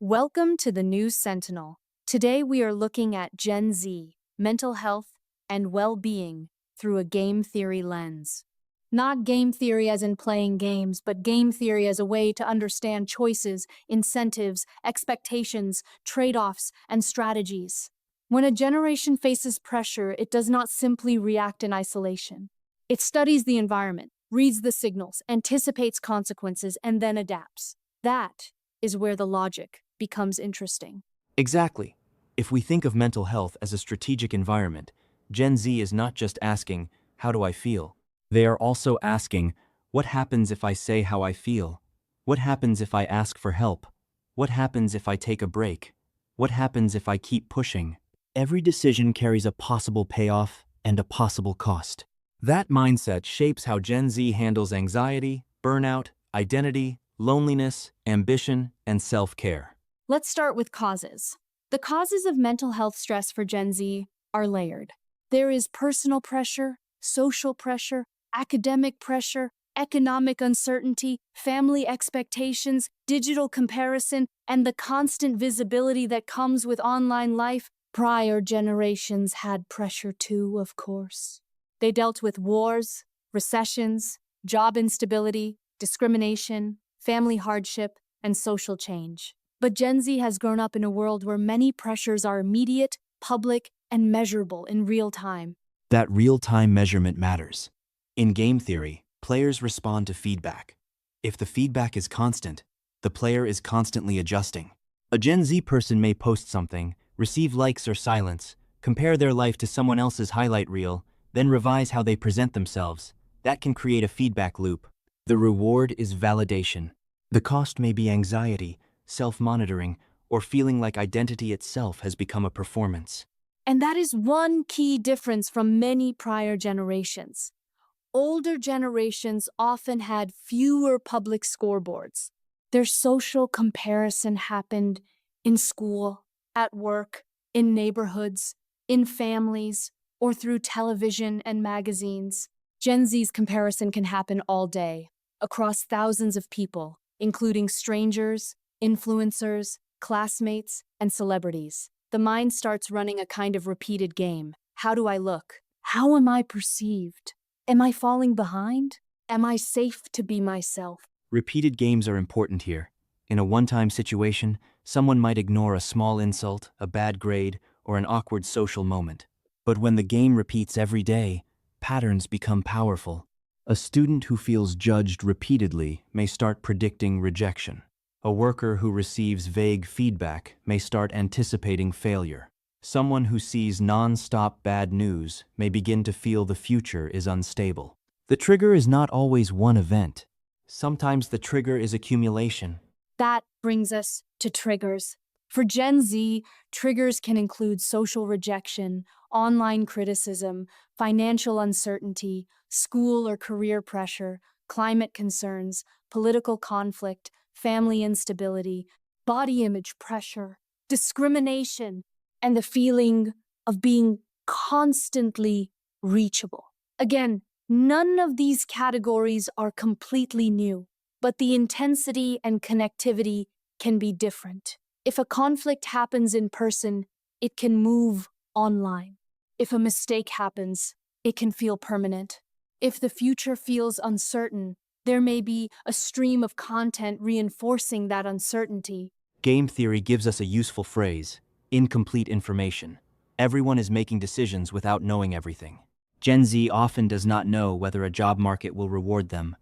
Welcome to the News Sentinel. Today we are looking at Gen Z, mental health, and well-being through a game theory lens. Not game theory as in playing games, but game theory as a way to understand choices, incentives, expectations, trade-offs, and strategies. When a generation faces pressure, it does not simply react in isolation. It studies the environment, reads the signals, anticipates consequences, and then adapts. That is where the logic becomes interesting. Exactly. If we think of mental health as a strategic environment, Gen Z is not just asking, how do I feel? They are also asking, what happens if I say how I feel? What happens if I ask for help? What happens if I take a break? What happens if I keep pushing? Every decision carries a possible payoff and a possible cost. That mindset shapes how Gen Z handles anxiety, burnout, identity, loneliness, ambition, and self-care. Let's start with causes. The causes of mental health stress for Gen Z are layered. There is personal pressure, social pressure, academic pressure, economic uncertainty, family expectations, digital comparison, and the constant visibility that comes with online life. Prior generations had pressure too, of course. They dealt with wars, recessions, job instability, discrimination, family hardship, and social change. But Gen Z has grown up in a world where many pressures are immediate, public, and measurable in real time. That real-time measurement matters. In game theory, players respond to feedback. If the feedback is constant, the player is constantly adjusting. A Gen Z person may post something, receive likes or silence, compare their life to someone else's highlight reel, then revise how they present themselves. That can create a feedback loop. The reward is validation. The cost may be anxiety, self-monitoring, or feeling like identity itself has become a performance. And that is one key difference from many prior generations. Older generations often had fewer public scoreboards. Their social comparison happened in school, at work, in neighborhoods, in families, or through television and magazines. Gen Z's comparison can happen all day, across thousands of people, including strangers, influencers, classmates, and celebrities. The mind starts running a kind of repeated game. How do I look? How am I perceived? Am I falling behind? Am I safe to be myself? Repeated games are important here. In a one-time situation, someone might ignore a small insult, a bad grade, or an awkward social moment. But when the game repeats every day, patterns become powerful. A student who feels judged repeatedly may start predicting rejection. A worker who receives vague feedback may start anticipating failure. Someone who sees non-stop bad news may begin to feel the future is unstable. The trigger is not always one event. Sometimes the trigger is accumulation. That brings us to triggers. For Gen Z, triggers can include social rejection, online criticism, financial uncertainty, school or career pressure, climate concerns, political conflict, family instability, body image pressure, discrimination, and the feeling of being constantly reachable. Again, none of these categories are completely new, but the intensity and connectivity can be different. If a conflict happens in person, it can move online. If a mistake happens, it can feel permanent. If the future feels uncertain, there may be a stream of content reinforcing that uncertainty. Game theory gives us a useful phrase, incomplete information. Everyone is making decisions without knowing everything. Gen Z often does not know whether a job market will reward them,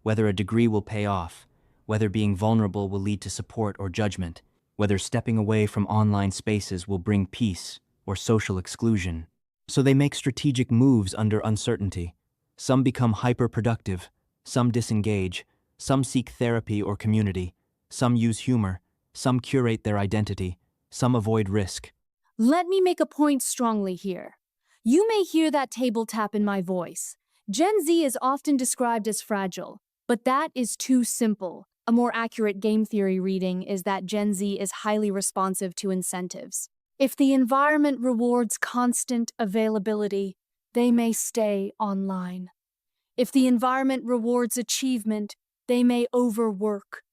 whether a degree will pay off, whether being vulnerable will lead to support or judgment, whether stepping away from online spaces will bring peace or social exclusion. So they make strategic moves under uncertainty. Some become hyper-productive, some disengage, some seek therapy or community, some use humor, some curate their identity, some avoid risk. Let me make a point strongly here. You may hear that table tap in my voice. Gen Z is often described as fragile, but that is too simple. A more accurate game theory reading is that Gen Z is highly responsive to incentives. If the environment rewards constant availability, they may stay online. If the environment rewards achievement, they may overwork.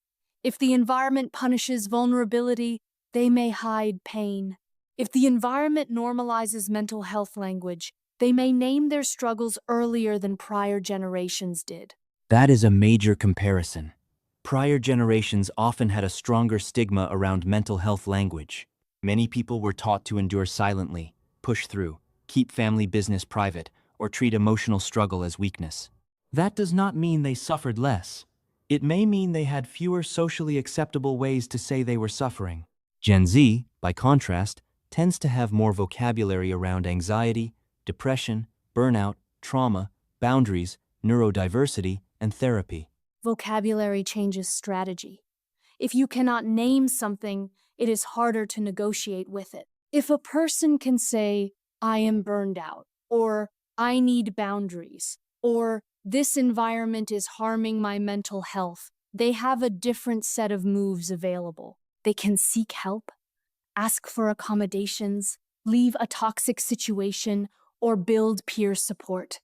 If the environment punishes vulnerability, they may hide pain. If the environment normalizes mental health language, they may name their struggles earlier than prior generations did. That is a major comparison. Prior generations often had a stronger stigma around mental health language. Many people were taught to endure silently, push through, keep family business private, or treat emotional struggle as weakness. That does not mean they suffered less. It may mean they had fewer socially acceptable ways to say they were suffering. Gen Z, by contrast, tends to have more vocabulary around anxiety, depression, burnout, trauma, boundaries, neurodiversity, and therapy. Vocabulary changes strategy. If you cannot name something, it is harder to negotiate with it. If a person can say, I am burned out, or I need boundaries, or this environment is harming my mental health, they have a different set of moves available. They can seek help, ask for accommodations, leave a toxic situation, or build peer support.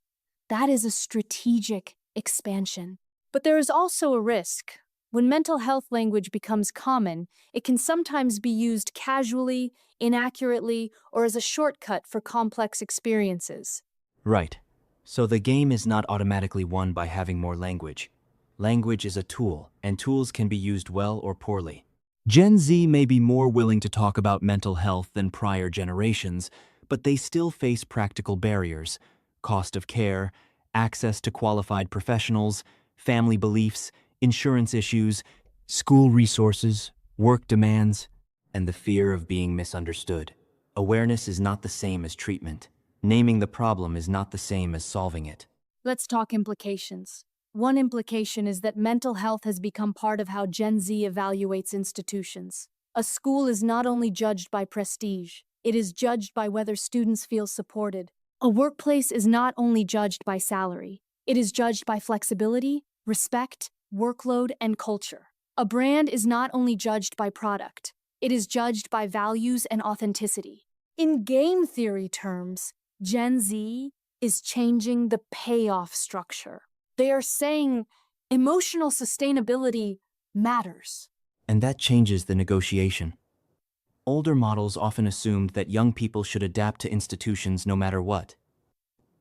That is a strategic expansion. But there is also a risk. When mental health language becomes common, it can sometimes be used casually, inaccurately, or as a shortcut for complex experiences. Right. So the game is not automatically won by having more language. Language is a tool, and tools can be used well or poorly. Gen Z may be more willing to talk about mental health than prior generations, but they still face practical barriers: cost of care, access to qualified professionals, family beliefs, insurance issues, school resources, work demands, and the fear of being misunderstood. Awareness is not the same as treatment. Naming the problem is not the same as solving it. Let's talk implications. One implication is that mental health has become part of how Gen Z evaluates institutions. A school is not only judged by prestige, it is judged by whether students feel supported. A workplace is not only judged by salary, it is judged by flexibility, respect, workload, and culture. A brand is not only judged by product, it is judged by values and authenticity. In game theory terms, Gen Z is changing the payoff structure. They are saying emotional sustainability matters. And that changes the negotiation. Older models often assumed that young people should adapt to institutions no matter what.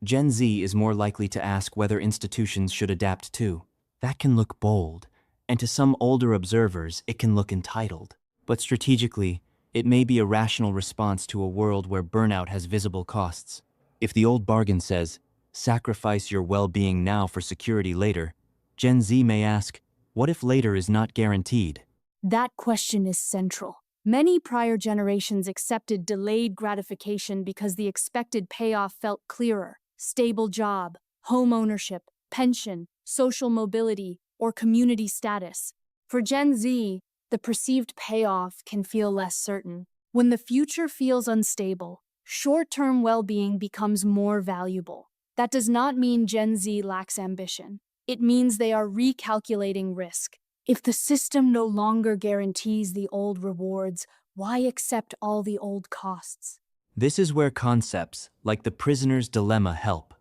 Gen Z is more likely to ask whether institutions should adapt too. That can look bold, and to some older observers, it can look entitled. But strategically, it may be a rational response to a world where burnout has visible costs. If the old bargain says, sacrifice your well-being now for security later, Gen Z may ask, what if later is not guaranteed? That question is central. Many prior generations accepted delayed gratification because the expected payoff felt clearer: stable job, home ownership, pension, social mobility, or community status. For Gen Z, the perceived payoff can feel less certain. When the future feels unstable, short-term well-being becomes more valuable. That does not mean Gen Z lacks ambition. It means they are recalculating risk. If the system no longer guarantees the old rewards, why accept all the old costs? This is where concepts like the prisoner's dilemma help.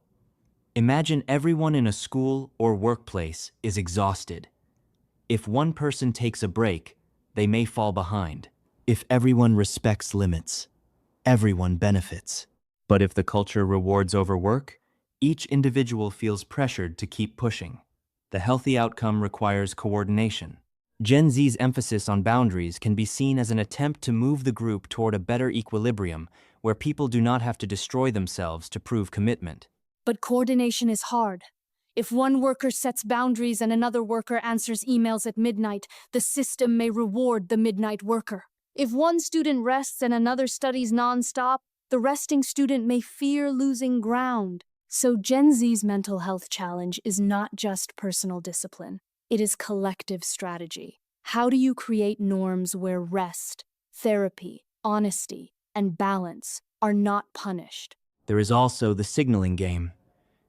Imagine everyone in a school or workplace is exhausted. If one person takes a break, they may fall behind. If everyone respects limits, everyone benefits. But if the culture rewards overwork, each individual feels pressured to keep pushing. The healthy outcome requires coordination. Gen Z's emphasis on boundaries can be seen as an attempt to move the group toward a better equilibrium where people do not have to destroy themselves to prove commitment. But coordination is hard. If one worker sets boundaries and another worker answers emails at midnight, the system may reward the midnight worker. If one student rests and another studies nonstop, the resting student may fear losing ground. So Gen Z's mental health challenge is not just personal discipline. It is collective strategy. How do you create norms where rest, therapy, honesty, and balance are not punished? There is also the signaling game.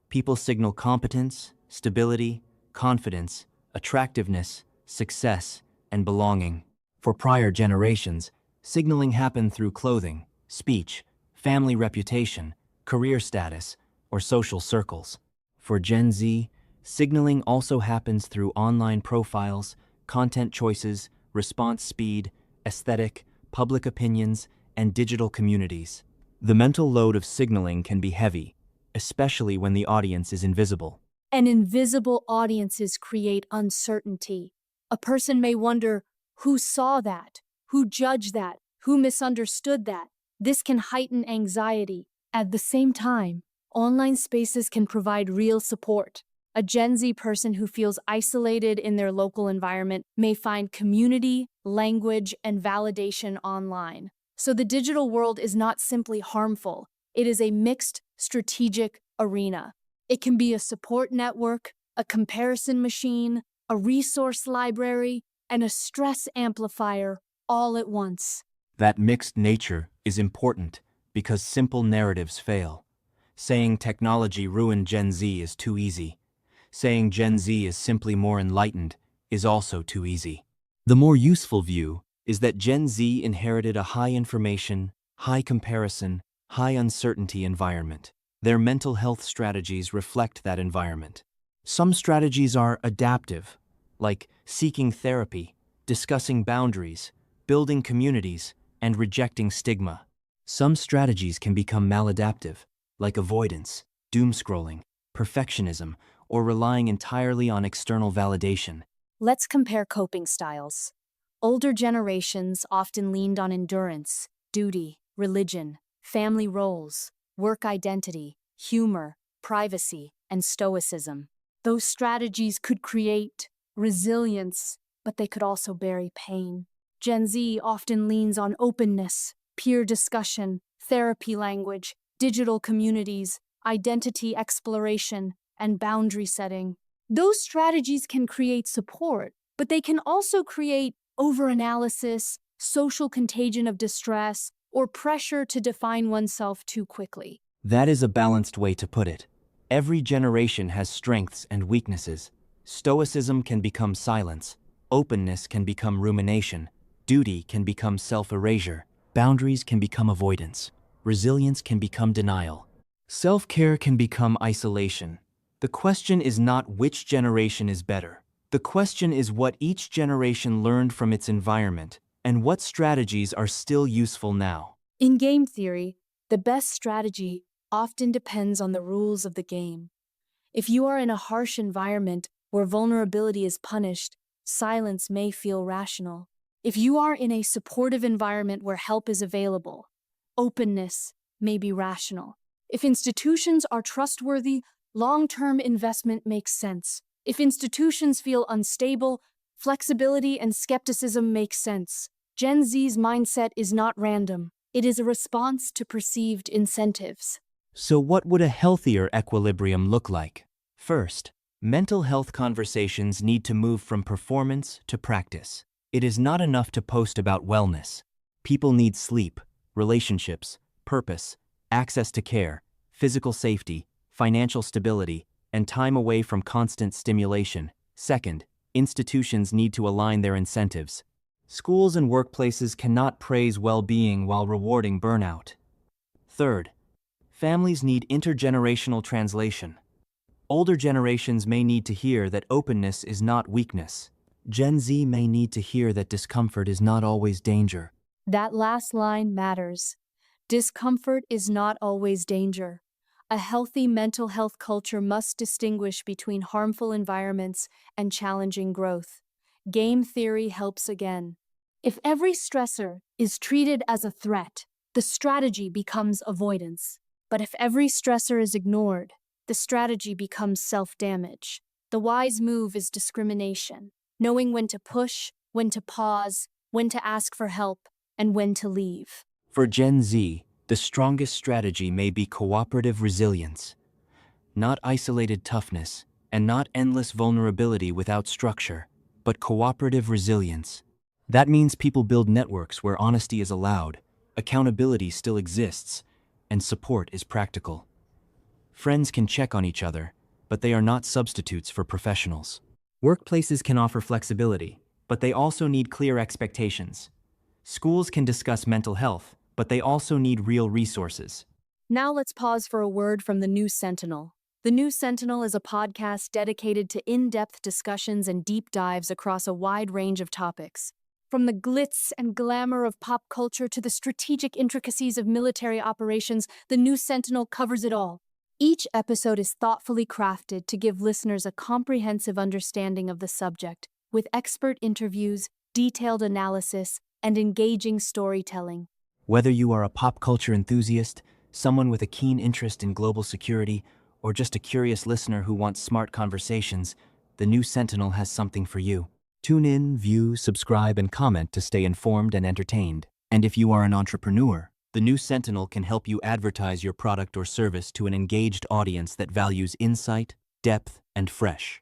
People signal competence, stability, confidence, attractiveness, success, and belonging. For prior generations, signaling happened through clothing, speech, family reputation, career status, or social circles. For Gen Z, signaling also happens through online profiles, content choices, response speed, aesthetic, public opinions, and digital communities. The mental load of signaling can be heavy, especially when the audience is invisible. And invisible audiences create uncertainty. A person may wonder who saw that, who judged that, who misunderstood that. This can heighten anxiety. At the same time, online spaces can provide real support. A Gen Z person who feels isolated in their local environment may find community, language, and validation online. So the digital world is not simply harmful, it is a mixed, strategic arena. It can be a support network, a comparison machine, a resource library, and a stress amplifier all at once. That mixed nature is important because simple narratives fail. Saying technology ruined Gen Z is too easy. Saying Gen Z is simply more enlightened is also too easy. The more useful view is that Gen Z inherited a high information, high comparison, high uncertainty environment. Their mental health strategies reflect that environment. Some strategies are adaptive, like seeking therapy, discussing boundaries, building communities, and rejecting stigma. Some strategies can become maladaptive, like avoidance, doom scrolling, perfectionism, or relying entirely on external validation. Let's compare coping styles. Older generations often leaned on endurance, duty, religion, family roles, work identity, humor, privacy, and stoicism. Those strategies could create resilience, but they could also bury pain. Gen Z often leans on openness, peer discussion, therapy language, digital communities, identity exploration, and boundary setting. Those strategies can create support, but they can also create overanalysis, social contagion of distress, or pressure to define oneself too quickly. That is a balanced way to put it. Every generation has strengths and weaknesses. Stoicism can become silence. Openness can become rumination. Duty can become self-erasure. Boundaries can become avoidance. Resilience can become denial. Self-care can become isolation. The question is not which generation is better. The question is what each generation learned from its environment and what strategies are still useful now. In game theory, the best strategy often depends on the rules of the game. If you are in a harsh environment where vulnerability is punished, silence may feel rational. If you are in a supportive environment where help is available, openness may be rational. If institutions are trustworthy, long-term investment makes sense. If institutions feel unstable, flexibility and skepticism make sense. Gen Z's mindset is not random. It is a response to perceived incentives. So what would a healthier equilibrium look like? First, mental health conversations need to move from performance to practice. It is not enough to post about wellness. People need sleep, relationships, purpose, access to care, physical safety, financial stability, and time away from constant stimulation. Second, institutions need to align their incentives. Schools and workplaces cannot praise well-being while rewarding burnout. Third, families need intergenerational translation. Older generations may need to hear that openness is not weakness. Gen Z may need to hear that discomfort is not always danger. That last line matters. Discomfort is not always danger. A healthy mental health culture must distinguish between harmful environments and challenging growth. Game theory helps again. If every stressor is treated as a threat, the strategy becomes avoidance. But if every stressor is ignored, the strategy becomes self-damage. The wise move is discrimination, knowing when to push, when to pause, when to ask for help, and when to leave. For Gen Z, the strongest strategy may be cooperative resilience, not isolated toughness, and not endless vulnerability without structure, but cooperative resilience. That means people build networks where honesty is allowed, accountability still exists, and support is practical. Friends can check on each other, but they are not substitutes for professionals. Workplaces can offer flexibility, but they also need clear expectations. Schools can discuss mental health, but they also need real resources. Now let's pause for a word from the New Sentinel. The The New Sentinel is a podcast dedicated to in-depth discussions and deep dives across a wide range of topics. From the glitz and glamour of pop culture to the strategic intricacies of military operations, The New Sentinel covers it all. Each episode is thoughtfully crafted to give listeners a comprehensive understanding of the subject, with expert interviews, detailed analysis, and engaging storytelling. Whether you are a pop culture enthusiast, someone with a keen interest in global security, or just a curious listener who wants smart conversations, The New Sentinel has something for you. Tune in, view, subscribe, and comment to stay informed and entertained. And if you are an entrepreneur, The New Sentinel can help you advertise your product or service to an engaged audience that values insight, depth, and fresh.